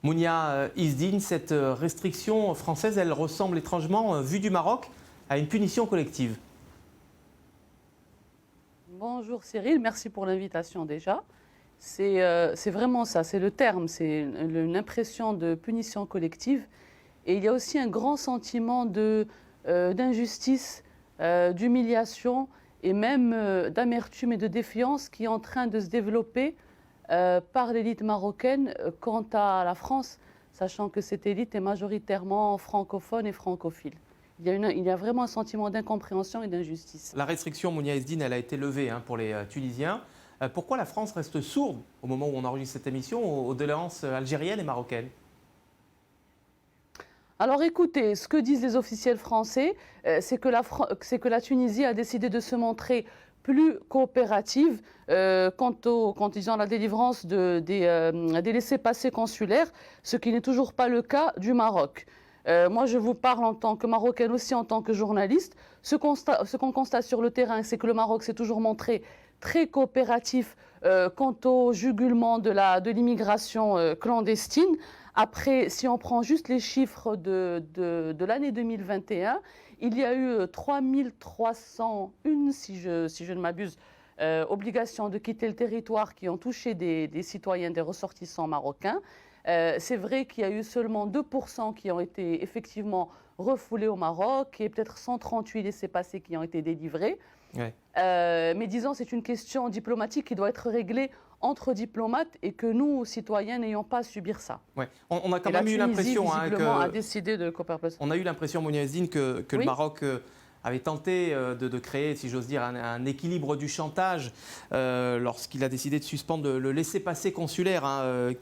Mounia Izdine, cette restriction française, elle ressemble étrangement, vue du Maroc, à une punition collective. Bonjour Cyril, merci pour l'invitation déjà. C'est vraiment ça, c'est le terme, c'est une impression de punition collective. Et il y a aussi un grand sentiment d'injustice, d'humiliation et même d'amertume et de défiance qui est en train de se développer par l'élite marocaine quant à la France, sachant que cette élite est majoritairement francophone et francophile. Il y a vraiment un sentiment d'incompréhension et d'injustice. La restriction, Mounia Izdine, elle a été levée pour les Tunisiens. Pourquoi la France reste sourde, au moment où on enregistre cette émission, aux doléances algériennes et marocaines? Alors écoutez, ce que disent les officiels français, c'est que la Tunisie a décidé de se montrer plus coopérative quant disons, à la délivrance des laissez-passer consulaires, ce qui n'est toujours pas le cas du Maroc. Moi, je vous parle en tant que Marocaine aussi, en tant que journaliste. Ce qu'on constate sur le terrain, c'est que le Maroc s'est toujours montré très coopératif quant au jugulement de l'immigration clandestine. Après, si on prend juste les chiffres de l'année 2021, il y a eu 3301, si je ne m'abuse, obligations de quitter le territoire qui ont touché des citoyens, des ressortissants marocains. C'est vrai qu'il y a eu seulement 2% qui ont été effectivement refoulés au Maroc et peut-être 138 laissez-passer qui ont été délivrés. Ouais. Mais disons, c'est une question diplomatique qui doit être réglée entre diplomates et que nous, citoyens, n'ayons pas à subir ça. Ouais. On a quand même eu l'impression a décidé de coopérer. On a eu l'impression, Mounia Izdine, que oui. Le Maroc avait tenté de créer, si j'ose dire, un équilibre du chantage lorsqu'il a décidé de suspendre le laissez-passer consulaire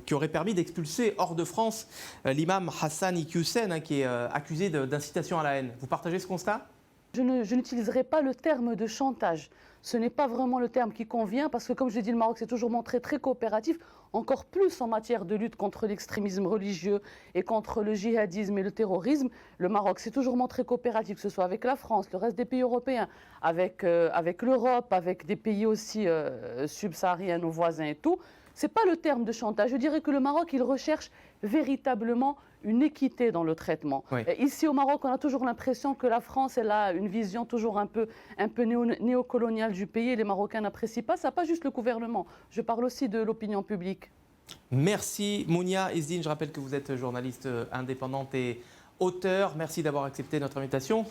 qui aurait permis d'expulser hors de France l'imam Hassan Iqiyoussen qui est accusé d'incitation à la haine. Vous partagez ce constat ? Je n'utiliserai pas le terme de chantage. Ce n'est pas vraiment le terme qui convient parce que, comme je l'ai dit, le Maroc s'est toujours montré très coopératif, encore plus en matière de lutte contre l'extrémisme religieux et contre le djihadisme et le terrorisme. Le Maroc s'est toujours montré coopératif, que ce soit avec la France, le reste des pays européens, avec l'Europe, avec des pays aussi subsahariens, nos voisins et tout. Ce n'est pas le terme de chantage. Je dirais que le Maroc, il recherche véritablement une équité dans le traitement. Oui. Ici au Maroc, on a toujours l'impression que la France, elle a une vision toujours un peu néocoloniale du pays et les Marocains n'apprécient pas. Ça n'est pas juste le gouvernement. Je parle aussi de l'opinion publique. Merci Mounia Izdine. Je rappelle que vous êtes journaliste indépendante et auteur. Merci d'avoir accepté notre invitation.